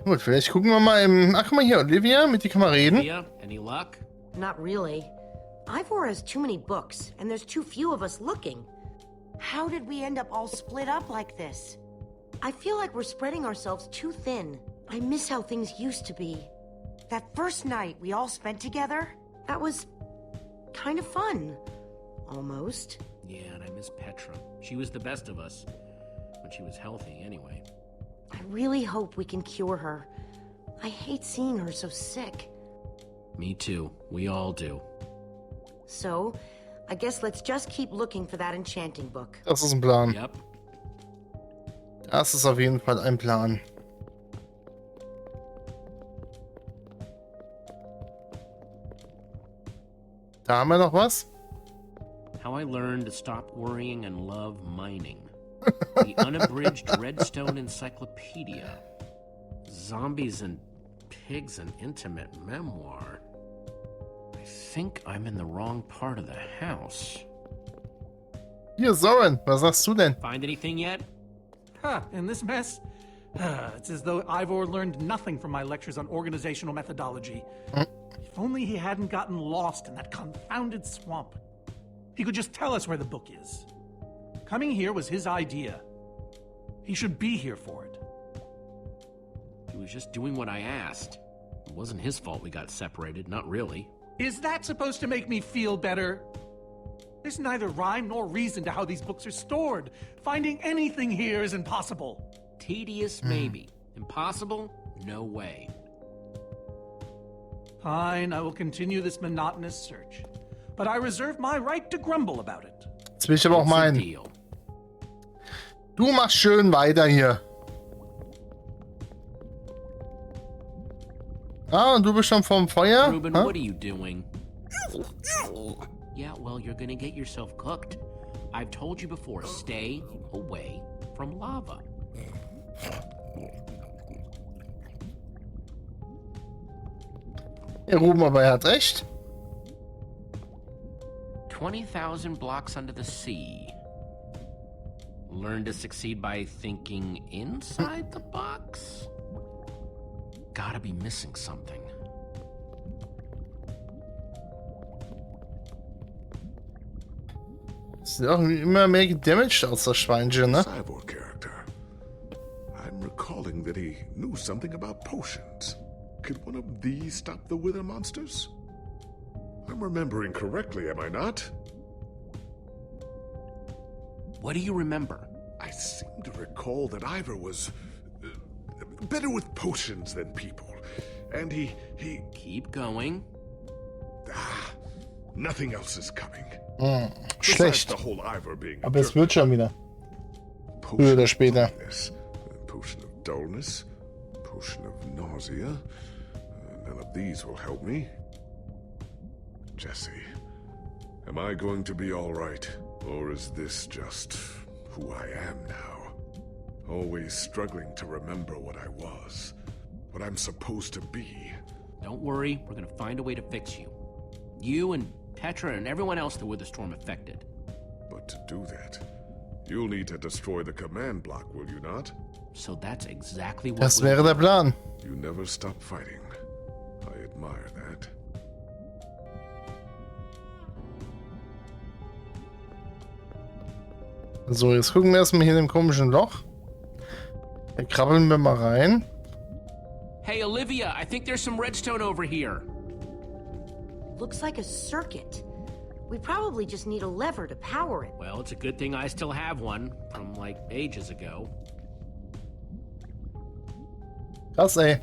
Gut, vielleicht gucken wir mal im... Ach, guck mal hier, Olivia, mit dir kann man reden. Olivia, any luck? Not really. Ivor has too many books, and there's too few of us looking. How did we end up all split up like this? I feel like we're spreading ourselves too thin. I miss how things used to be. That first night we all spent together, that was kind of fun. Almost. Yeah, and I miss Petra. She was the best of us. When she was healthy, anyway. I really hope we can cure her. I hate seeing her so sick. Me too. We all do. So, I guess let's just keep looking for that enchanting book. Das ist ein Plan. Yep. Das ist auf jeden Fall ein Plan. Da haben wir noch was. How I learned to stop worrying and love mining. The unabridged Redstone Encyclopedia. Zombies and pigs, an intimate memoir. I think I'm in the wrong part of the house. Hier, Soren, was sagst du denn? Find anything yet? Huh, in this mess? It's as though Ivor learned nothing from my lectures on organizational methodology. If only he hadn't gotten lost in that confounded swamp. He could just tell us where the book is. Coming here was his idea. He should be here for it. He was just doing what I asked. It wasn't his fault we got separated, not really. Is that supposed to make me feel better? There's neither rhyme nor reason to how these books are stored. Finding anything here is impossible. Tedious, maybe. Impossible? No way. Fine, I will continue this monotonous search. But I reserve my right to grumble about it. Jetzt will ich aber auch It's a meinen. deal. Du machst schön weiter hier. Ah, und du bist schon vom Feuer? Ruben, Hä? what are you doing? Yeah, well, you're gonna get yourself cooked. I've told you before, stay away from lava. Ja, Ruben, aber er hat recht. 20,000 blocks under the sea. Learn to succeed by thinking inside the box? Gotta be missing something. Sieht auch immer mehr gedamaged aus, das Schweinchen, ne? Cyborg character. I'm recalling that he knew something about potions. Could one of these stop the wither monsters? I'm remembering correctly, am I not? What do you remember? I seem to recall that Ivor was better with potions than people. And he... Keep going. Nothing else is coming. Besides Schlecht. the whole Ivor being Aber es wird schon wieder. Früher oder später. Potion of dullness, potion of nausea. None of these will help me. Jesse, am I going to be all right? Or is this just who I am now? Always struggling to remember what I was. What I'm supposed to be. Don't worry, we're gonna find a way to fix you. You and Petra and everyone else that were the storm affected. But to do that, you'll need to destroy the command block, will you not? So that's exactly what Das we'll wäre der Plan. You never stop fighting. I admire that. So, jetzt gucken wir erstmal hier in dem komischen Loch. Da krabbeln wir mal rein. Hey, Olivia, I think there's some redstone over here. Looks like a circuit. We probably just need a lever to power it. Well, it's a good thing I still have one from, like, ages ago. Krass, ey.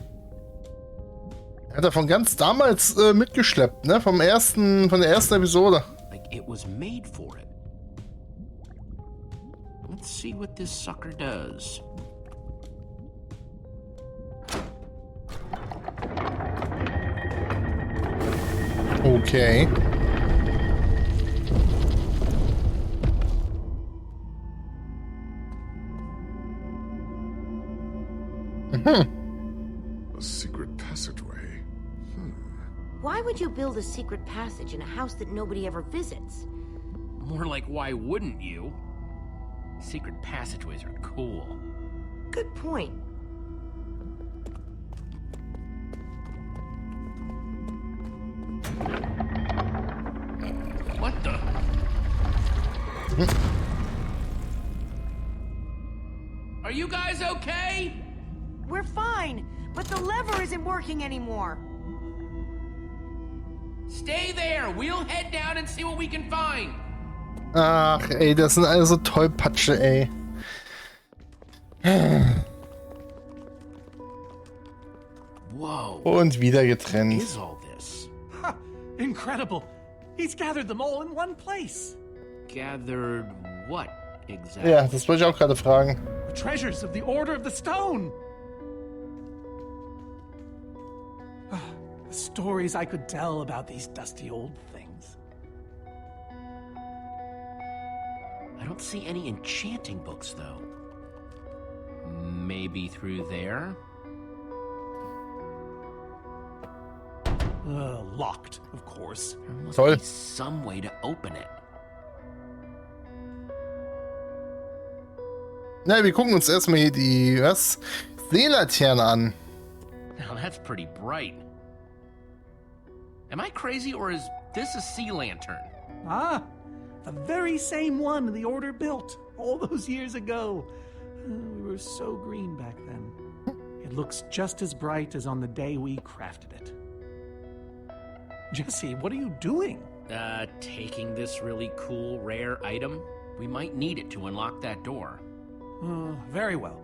Er hat er von ganz damals mitgeschleppt, ne? Von der ersten Episode. Like, it was made for it. Let's see what this sucker does. Okay. A secret passageway. Why would you build a secret passage in a house that nobody ever visits? More like, why wouldn't you? Secret passageways are cool. Good point. you guys okay? We're fine, but the lever isn't working anymore. Stay there. We'll head down and see what we can find. Ach, ey, das sind alle so Tollpatsche, ey. Whoa. Und wieder What getrennt. is all this? Ha! Incredible! He's gathered them all in one place. Gathered what exactly? Ja, das wollte ich auch gerade fragen. The treasures of the Order of the Stone. The stories I could tell about these dusty old things. I don't see any enchanting books, though. Maybe through there? Locked, of course. There must Toll. be some way to open it. Na, wir gucken uns erstmal hier die, Seelaterne an. Now that's pretty bright. Am I crazy, or is this a sea lantern? Ah, the very same one the Order built all those years ago. We were so green back then. It looks just as bright as on the day we crafted it. Jesse, what are you doing? Taking this really cool, rare item. We might need it to unlock that door. Very well.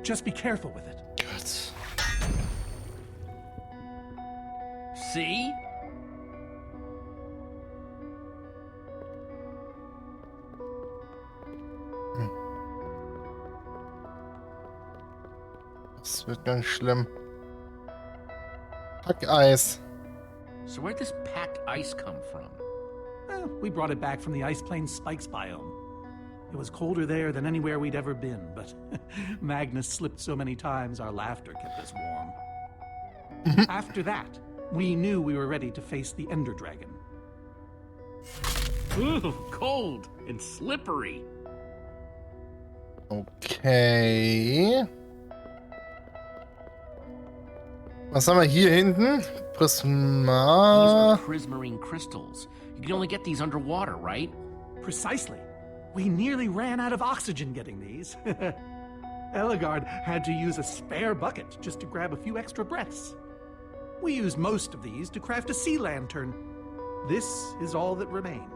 Just be careful with it. Gott. See? Das wird ganz schlimm. Packeis. So where'd this packed ice come from? We brought it back from the Ice Plains Spikes biome. It was colder there than anywhere we'd ever been, but Magnus slipped so many times our laughter kept us warm. After that, we knew we were ready to face the Ender Dragon. Ooh, cold and slippery. Okay. Was haben wir hier hinten? These Prisma. are prismarine crystals. You can only get these underwater, right? Precisely. We nearly ran out of oxygen getting these. Eligard had to use a spare bucket just to grab a few extra breaths. We used most of these to craft a sea lantern. This is all that remained.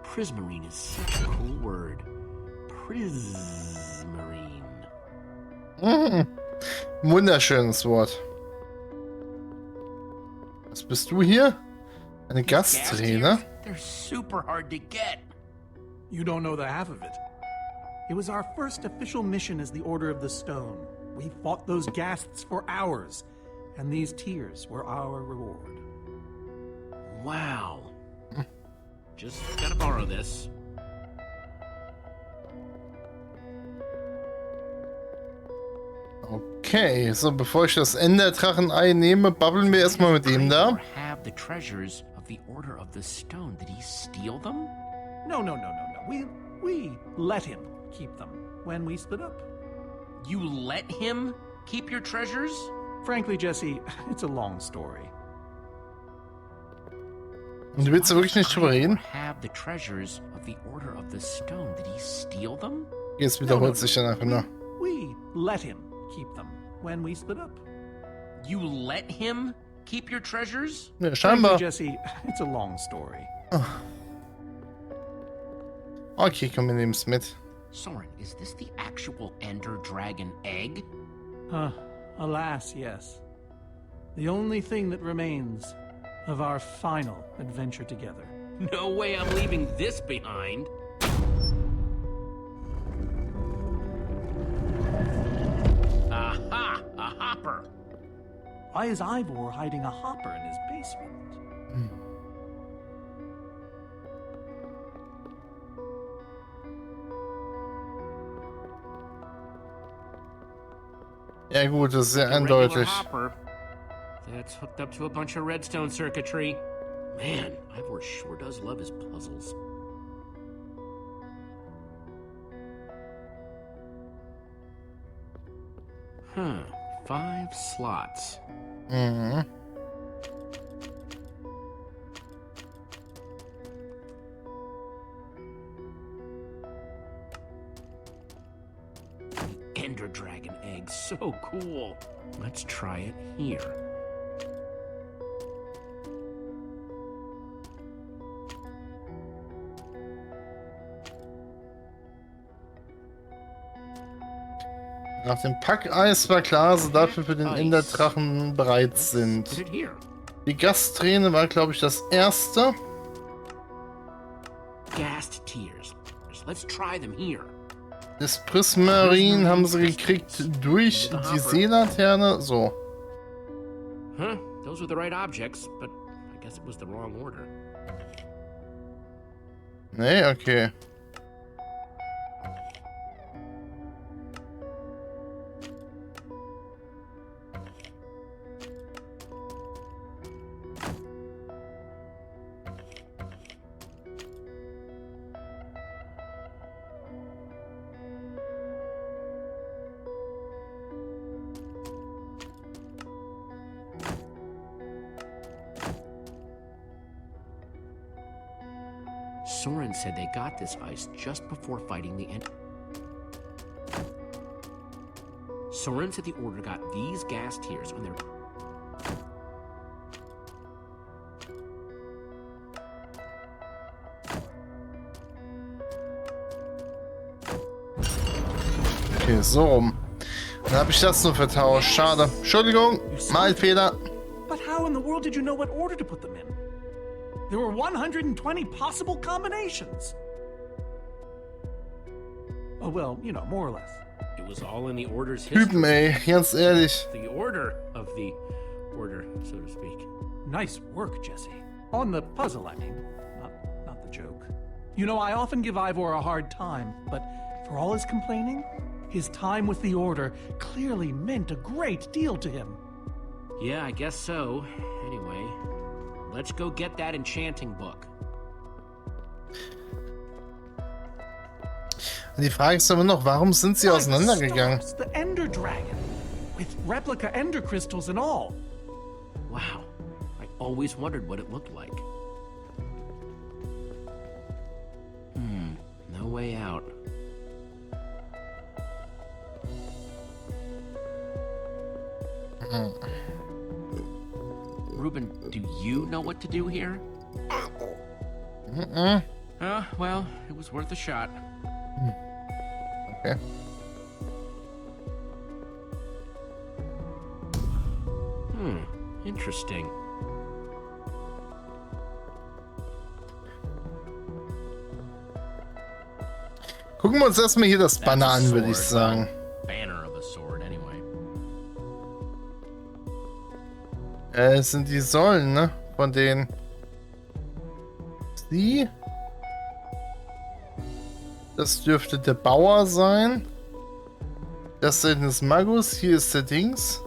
Prismarine is such a cool word. Prismarine. Wunderschönes Wort. Was bist du hier? Eine Gas Gasträne? tears, they're super hard to get. You don't know the half of it. It was our first official mission as the Order of the Stone. We fought those ghasts for hours, and these tears were our reward. Wow. Just gotta borrow this. Okay, so bevor ich das Enderdrachen-Ei nehme, babbeln wir erstmal mit ihm da. Have the treasures of the Order of the Stone. Did he steal them? No. We let him keep them when we split up. You let him keep your treasures? Frankly, Jesse, it's a long story. Und du willst da wirklich nicht drüber reden? Have the treasures of the Order of the Stone. Did he steal them? Jetzt wiederholt sich dann einfach nur. We let him keep them when we split up. You let him keep your treasures? Ja, Frankly, scheinbar. Jesse, it's a long story. Okay, komm, wir nehmen es mit. Soren, is this the actual Ender Dragon egg? Alas, yes. The only thing that remains of our final adventure together. No way I'm leaving this behind. Aha! A hopper! Why is Ivor hiding a hopper in his basement? Ja gut, das ist sehr A regular eindeutig. hopper that's hooked up to a bunch of redstone circuitry. Man, Ivor sure does love his puzzles. Huh. 5 slots. Mhm. Ender Ender Dragon egg. So cool. Let's try it here. Nach dem Packeis war klar, dass sie dafür für den Enderdrachen bereit sind. Put it here. Die Gasträne war, glaube ich, das erste. Gassed tears. Let's try them here. Das Prismarin haben sie gekriegt durch die Seelaterne. So. Huh? Those were the right objects, but I guess it was the wrong order. Nee, okay. Soren said they got this ice just before fighting the Ender. Soren said the Order got these gas tiers when they're... Okay, so rum. Dann habe ich das nur vertauscht. Schade. Entschuldigung, mein Fehler. But how in the world did you know what order to put them in? There were 120 possible combinations. Oh, well, you know, more or less. It was all in the Order's history. Typen, ey, ganz ehrlich. The order of the Order, so to speak. Nice work, Jesse. On the puzzle, I mean. Not the joke. You know, I often give Ivor a hard time, but for all his complaining, his time with the Order clearly meant a great deal to him. Yeah, I guess so. Anyway, let's go get that enchanting book. Die Frage ist aber noch, warum sind sie auseinandergegangen? The Ender Dragon, with replica Ender crystals and all. Wow, I always wondered what it looked like. No way out. Ruben, do you know what to do here? Well, it was worth a shot. Okay. Interesting. Gucken wir uns erstmal hier das Banner an, würde ich sagen. Banner of a sword, anyway. Es sind die Säulen, ne? Von denen. Sie. Das dürfte der Bauer sein. Das ist des Magus. Hier ist der Dings.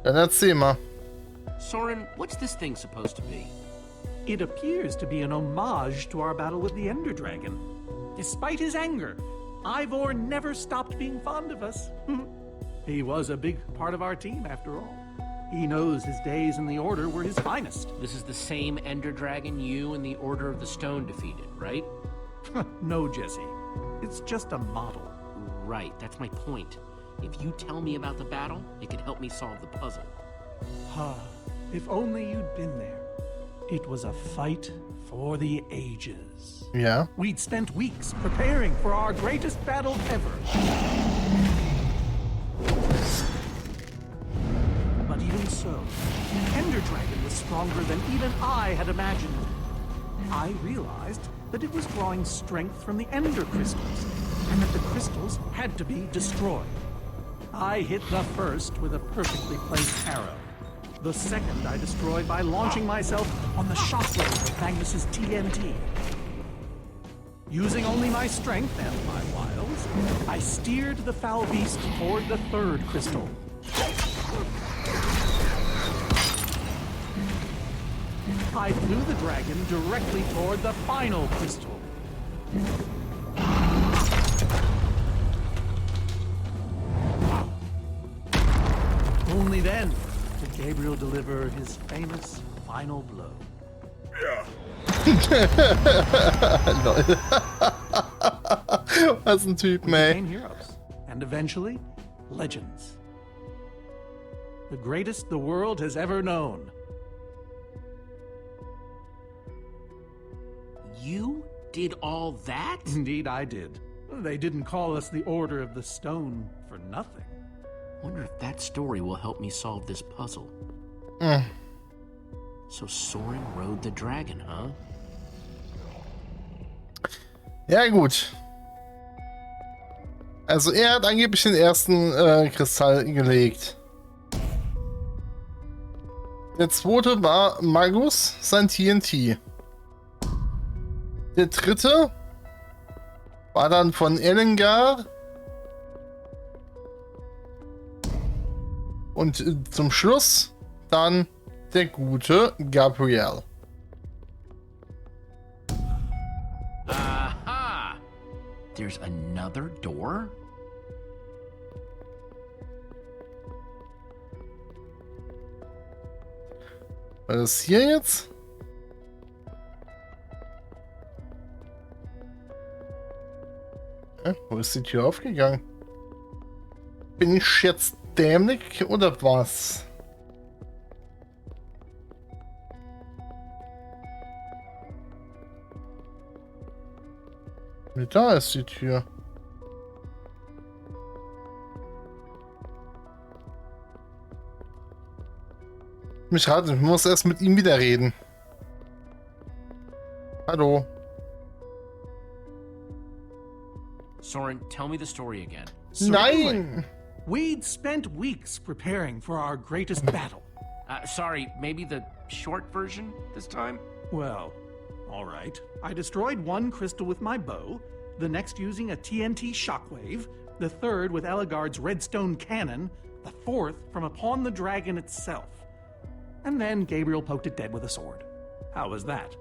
Dann erzähl mal. Soren, what's this thing supposed to be? It appears to be an homage to our battle with the Ender Dragon. Despite his anger, Ivor never stopped being fond of us. He was a big part of our team, after all. He knows his days in the Order were his finest. This is the same Ender Dragon you and the Order of the Stone defeated, right? No, Jesse. It's just a model. Right, that's my point. If you tell me about the battle, it could help me solve the puzzle. If only you'd been there. It was a fight for the ages. Ja. We'd spent weeks preparing for our greatest battle ever. But even so, the Ender Dragon was stronger than even I had imagined. I realized that it was drawing strength from the Ender crystals, and that the crystals had to be destroyed. I hit the first with a perfectly placed arrow. The second I destroyed by launching myself on the shockwave of Magnus's TNT. Using only my strength and my wiles, I steered the foul beast toward the third crystal. I flew the dragon directly toward the final crystal. Only then did Gabriel deliver his famous final blow. Was ein Typ, We ey. became heroes, and eventually, legends. The greatest the world has ever known. You did all that? Indeed, I did. They didn't call us the Order of the Stone for nothing. Wonder if that story will help me solve this puzzle. So Soren rode the dragon, huh? Ja, gut. Also er hat angeblich den ersten Kristall gelegt. Der zweite war Magus, sein TNT. Der dritte war dann von Ellengar. Und zum Schluss dann der gute Gabriel. Aha! There's another door? Was ist hier jetzt? Wo ist die Tür aufgegangen? Bin ich jetzt dämlich oder was? Da ist die Tür. Mich raten, ich muss erst mit ihm wieder reden. Hallo. Soren, tell me the story again. Nein! We'd spent weeks preparing for our greatest battle. Sorry, maybe the short version this time? Well, all right. I destroyed one crystal with my bow, the next using a TNT shockwave, the third with Ellegaard's redstone cannon, the fourth from upon the dragon itself. And then Gabriel poked it dead with a sword. How was that?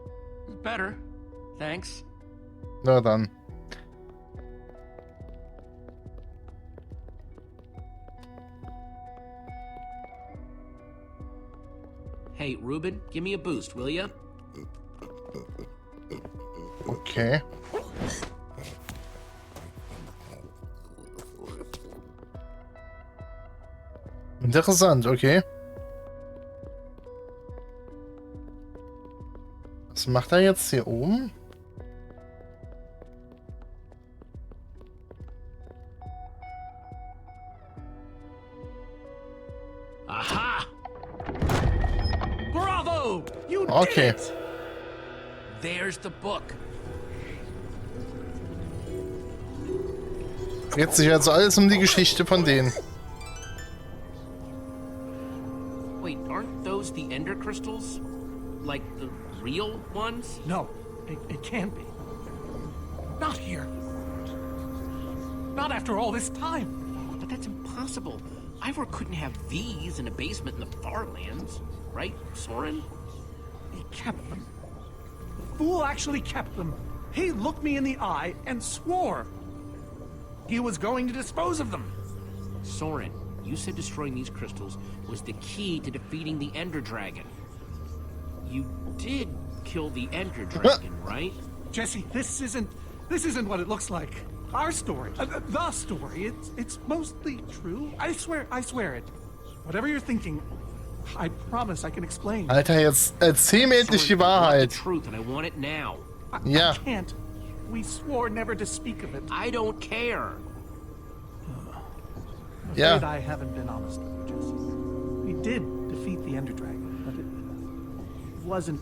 Better. Thanks. Na dann. Hey, Ruben, give me a boost, will ya? Okay. Interessant, okay. Was macht er jetzt hier oben? Aha! Bravo! You Okay. did it! There's the book. Dreht sich also alles um die Geschichte von denen. Wait, aren't those the ender crystals? Like the real ones? No, it can't be. Not here. Not after all this time. But that's impossible. Ivor couldn't have these in a basement in the far lands, right, Soren? He kept them. The fool actually kept them. He looked me in the eye and swore he was going to dispose of them. Soren, you said destroying these crystals was the key to defeating the Ender Dragon. You did kill the Ender Dragon, right? Jesse, this isn't what it looks like. Our story, the story, it's mostly true. I swear it. Whatever you're thinking, I promise I can explain. Alter, jetzt erzähl mir endlich die Soren, I want Wahrheit. the truth, and I want it now. Ja. I can't. We swore never to speak of it. I don't care. I'm Yeah. afraid I haven't been honest with you, Jesse. We did defeat the Ender Dragon, but it wasn't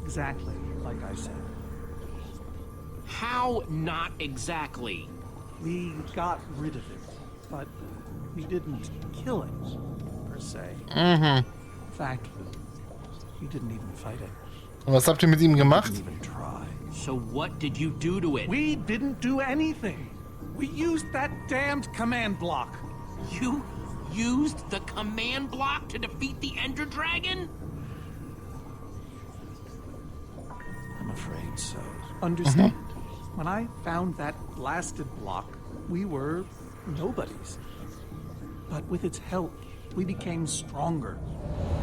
exactly like I said. How not exactly? We got rid of it, but we didn't kill it, per se. Mhm. In fact, we didn't even fight it. Und was habt ihr mit ihm gemacht? Didn't even try. So what did you do to it? We didn't do anything. We used that damned command block. You used the command block to defeat the Ender Dragon? I'm afraid so. Understand, when I found that blasted block, we were nobodies. But with its help, we became stronger,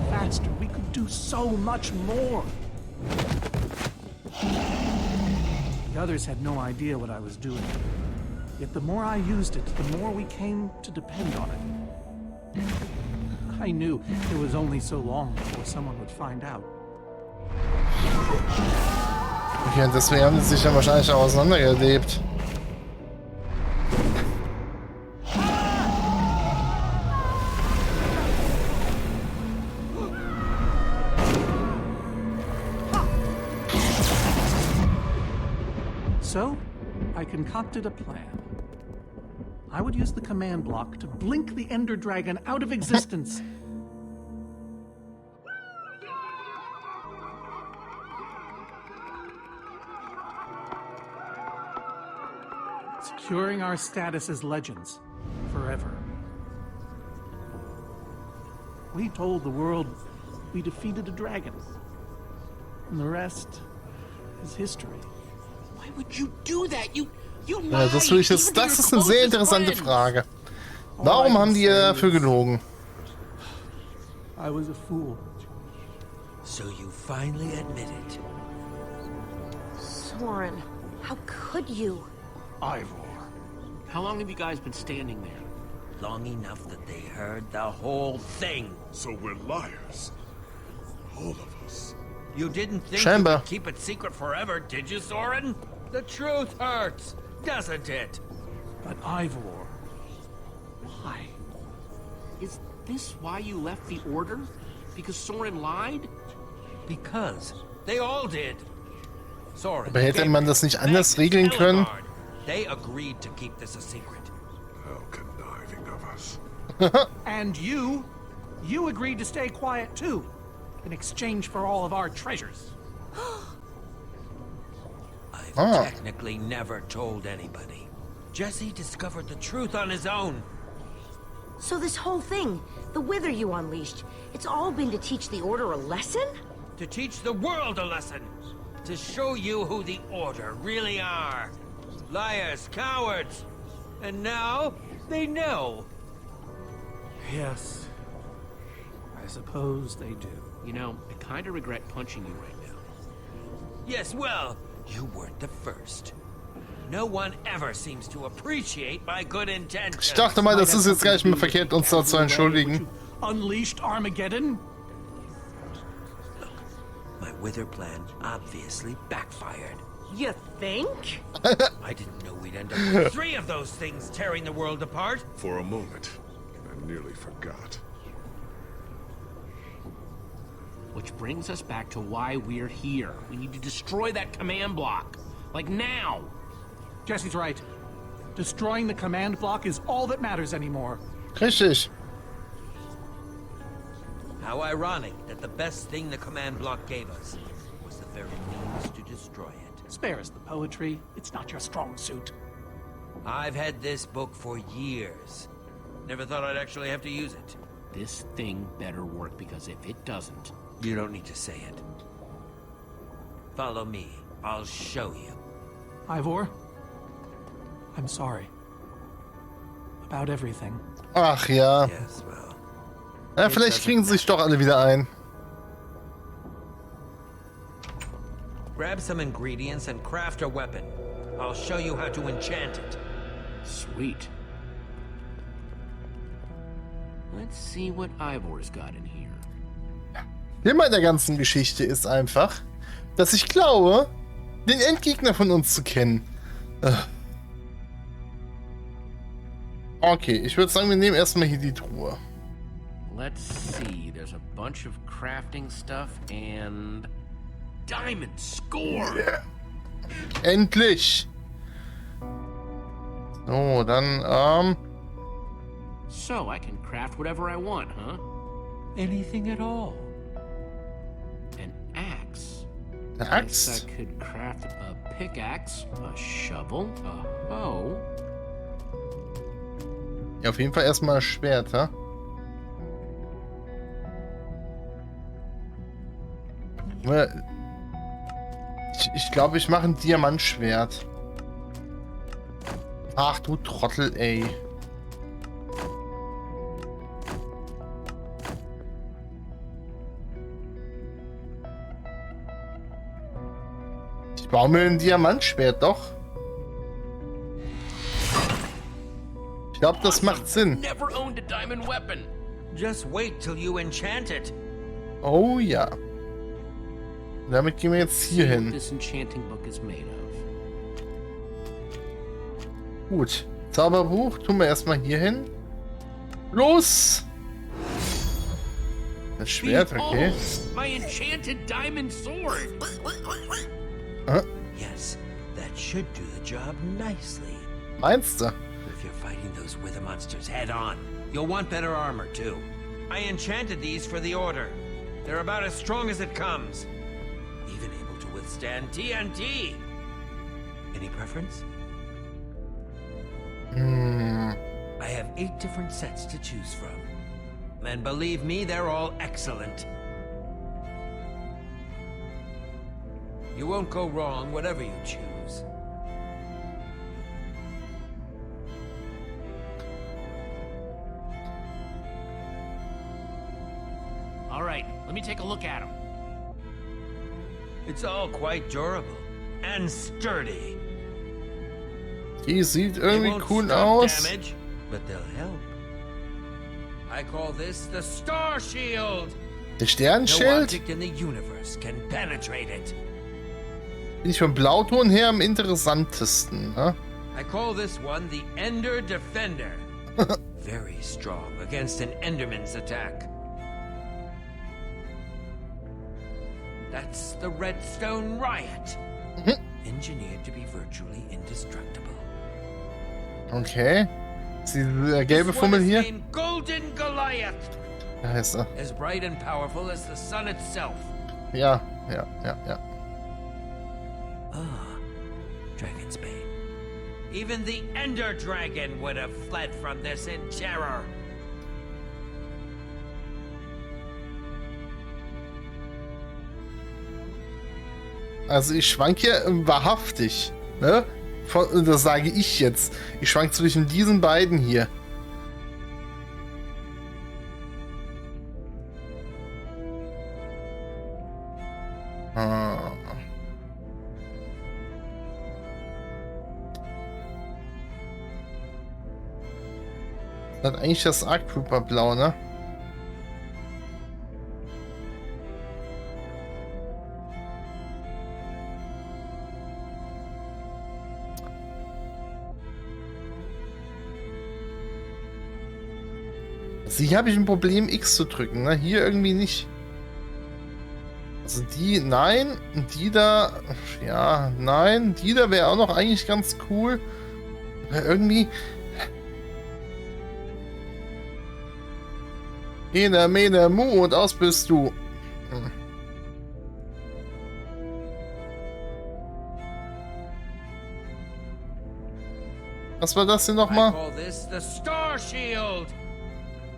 faster. We could do so much more. The others had no idea what I was doing. Yet the more I used it, the more we came to depend on it. I knew it was only so long before someone would find out. Okay, und deswegen haben sie sich dann wahrscheinlich auch auseinandergelebt. So, I concocted a plan. I would use the command block to blink the Ender Dragon out of existence. Securing our status as legends forever. We told the world we defeated a dragon. And the rest is history. Why would you do that? You Ja, das ist eine sehr interessante Frage. Warum haben die dafür gelogen? I was a fool. So you finally admit it. Soren, how could you? Ivor. How long have you guys been standing there? Long enough that they heard the whole thing. So we're liars. All of us. You didn't think Scheinbar. you could keep it secret forever, did you, Soren? The truth hurts, doesn't it? But Ivor, why? Is this why you left the Order? Because Soren lied? Because they all did. Soren. Aber hätte man das nicht anders regeln können? They agreed to keep this a secret. How conniving of us. And you agreed to stay quiet too, in exchange for all of our treasures. I've technically never told anybody. Jesse discovered the truth on his own. So this whole thing, the wither you unleashed, it's all been to teach the Order a lesson? To teach the world a lesson. To show you who the Order really are. Liars, cowards. And now, they know. Yes, I suppose they do. You know, I kind of regret punching you right now. Yes, well, you weren't the first. No one ever seems to appreciate my good intentions. Ich dachte mal, das ist jetzt gar nicht mehr verkehrt, uns da zu entschuldigen. Unleashed Armageddon? Look, my wither plan obviously backfired. You think? I didn't know we'd end up with 3 of those things tearing the world apart. For a moment, I nearly forgot. Which brings us back to why we're here. We need to destroy that command block. Like now. Jesse's right. Destroying the command block is all that matters anymore. Richtig. How ironic that the best thing the command block gave us was the very means to destroy it. Spare us the poetry. It's not your strong suit. I've had this book for years. Never thought I'd actually have to use it. This thing better work, because if it doesn't... You don't need to say it. Follow me. I'll show you. Ivor, I'm sorry. About everything. Ach ja. Yes, well. Ja, vielleicht kriegen sie sich doch alle wieder ein. Grab some ingredients and craft a weapon. I'll show you how to enchant it. Sweet. Let's see what Ivor's got in here. Thema der ganzen Geschichte ist einfach, dass ich glaube, den Endgegner von uns zu kennen. Okay, ich würde sagen, wir nehmen erstmal hier die Truhe. Let's see, there's a bunch of crafting stuff and... Diamond score! Yeah. Endlich! So, dann, So, I can craft whatever I want, huh? Anything at all. An axe. eine Guess Axt. I could craft a pickaxe, a shovel, a hoe. Ja, auf jeden Fall erstmal ein Schwert, ha? Ich glaube, ich mache ein Diamantschwert. Ach du Trottel, ey. Ich baue mir ein Diamantschwert, doch. Ich glaube, das macht Sinn. Never owned a diamond weapon. Just wait till you enchant it. Oh ja. Damit gehen wir jetzt hier hin. This enchanting book is made of. Gut. Zauberbuch tun wir erstmal hier hin. Los! Das Schwert, okay. Behold, my enchanted diamond sword. Yes, that should do the job nicely. Meinst du? If you're fighting those wither monsters head on, you'll want better armor too. I enchanted these for the Order. They're about as strong as it comes. Even able to withstand TNT. Any preference? I have 8 different sets to choose from. And believe me, they're all excellent. You won't go wrong whatever you choose. All right, let me take a look at them. It's all quite durable and sturdy. Die sieht They irgendwie won't cool stop aus. damage, but they'll help. I call this the Star Shield. Der No Sternenschild? object in the universe can penetrate it. Bin ich vom Blauton her am interessantesten. Ne? I call this one the Ender Defender. Very strong against an Enderman's attack. That's the Redstone Riot. Engineered to be virtually indestructible. Okay. Ist der gelbe This one Fummel is hier? named Golden Goliath. Da heißt er. As bright and powerful as the sun itself. Ja. Ah, Dragon's Bane. Even the Ender Dragon would have fled from this in terror. Also ich schwank hier wahrhaftig. Ne? Das sage ich jetzt. Ich schwank zwischen diesen beiden hier. Ah. Das hat eigentlich das Aqua-Blau, ne? Also hier habe ich ein Problem, X zu drücken, ne? Hier irgendwie nicht. Also die, nein. Die da, ja, nein. Die da wäre auch noch eigentlich ganz cool. Aber irgendwie... Ene, mene, mu und aus bist du. Hm. Was war das denn I nochmal? call this the Star Shield.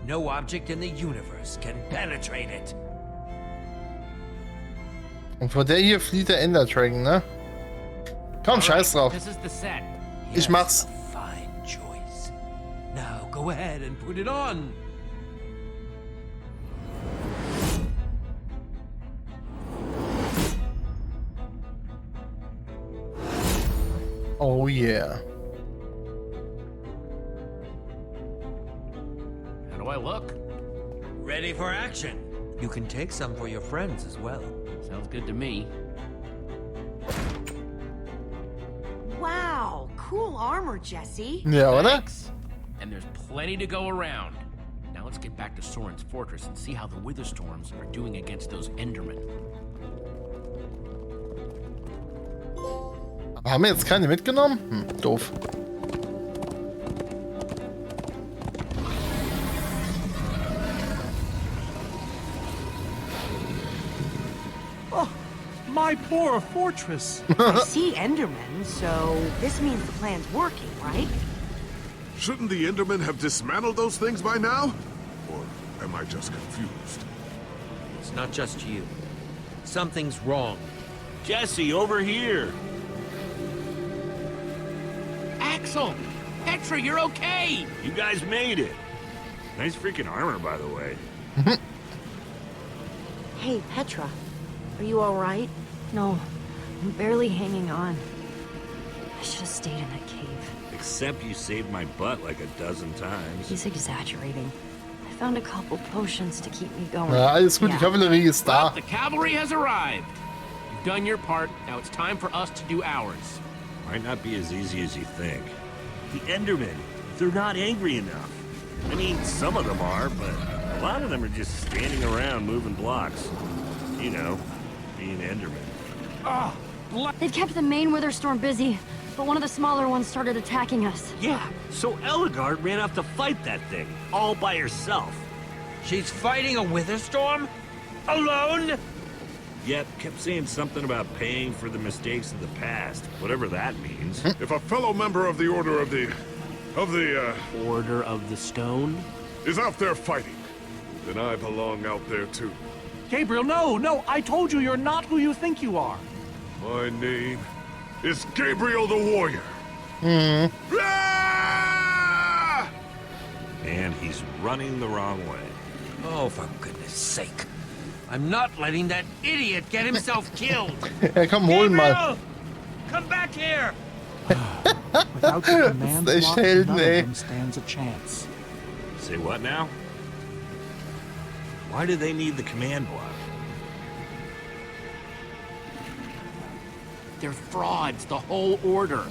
No object in the universe can penetrate it. Und vor der hier flieht der Ender Dragon, ne? Komm, scheiß drauf. This is the set. Ich mach's. A fine choice. Now go ahead and put it on. Oh yeah. How do I look? Ready for action. You can take some for your friends as well. Sounds good to me. Wow, cool armor, Jesse. Ja, oder? Thanks. And there's plenty to go around. Now let's get back to Soren's fortress and see how the Witherstorms are doing against those Endermen. Aber haben wir jetzt keine mitgenommen? Hm, doof. Oh, my poor fortress. I see Endermen, so this means the plan's working, right? Shouldn't the Endermen have dismantled those things by now? Or am I just confused? It's not just you. Something's wrong. Jesse, over here. Axel! Petra, you're okay! You guys made it. Nice freaking armor, by the way. Hey, Petra. Are you alright? No. I'm barely hanging on. I should have stayed in that cave. Except you saved my butt like a dozen times. He's exaggerating. I found a couple potions to keep me going. Ja, alles gut, die Kavallerie ist Well, da. the cavalry has arrived. You've done your part. Now it's time for us to do ours. Might not be as easy as you think. The Endermen, they're not angry enough. I mean, some of them are, but a lot of them are just standing around moving blocks. You know, being Endermen. They've kept the main Witherstorm busy, but one of the smaller ones started attacking us. Yeah, so Eligard ran off to fight that thing, all by herself. She's fighting a Witherstorm? Alone? Yep, kept saying something about paying for the mistakes of the past, whatever that means. If a fellow member of the Order of the Order of the Stone? is out there fighting, then I belong out there too. Gabriel, no, I told you you're not who you think you are. My name is Gabriel the Warrior. Ah! And he's running the wrong way. Oh, for goodness sake. I'm not letting that idiot get himself killed. Ja, komm, holen mal. Gabriel! Come back here! Without the command Das ist block, echt Helden, none ey. of them stands a chance. Say what now? Why do they need the command block? They're frauds, the whole order.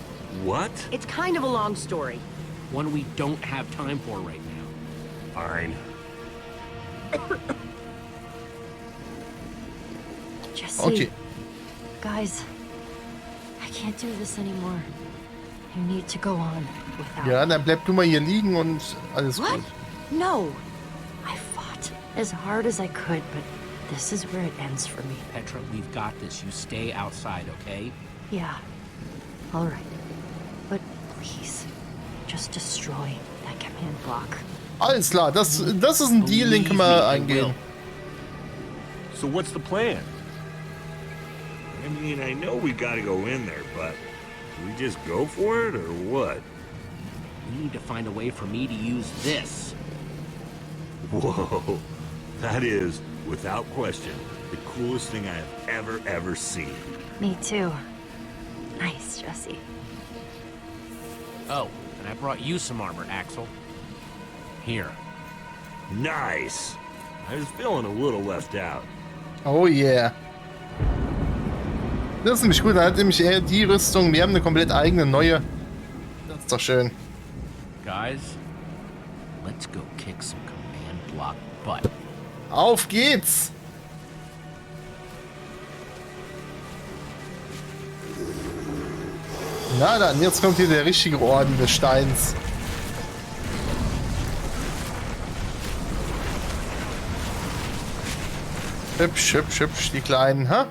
What? It's kind of a long story. One we don't have time for right now. Fine. Jesse. Okay. Guys, I can't do this anymore. You need to go on without Ja, me. dann bleib du mal hier liegen und alles What? gut. No! I fought as hard as I could, but this is where it ends for me. Petra, we've got this. You stay outside, okay? Yeah. All right. But please, just destroy that command block. Alles klar, das ist ein Deal, den können wir eingehen. So what's the plan? I mean, I know we gotta go in there, but do we just go for it, or what? We need to find a way for me to use this. Whoa, that is, without question, the coolest thing I have ever seen. Me too. Nice, Jesse. Oh, and I brought you some armor, Axel. Here. Nice! I was feeling a little left out. Oh yeah. Das ist nämlich gut, da hat nämlich eher die Rüstung, wir haben eine komplett eigene neue. Das ist doch schön. Guys, let's go kick some command block butt. Auf geht's! Na dann, jetzt kommt hier der richtige Orden des Steins. Hübsch, hübsch, hübsch, die Kleinen, ha?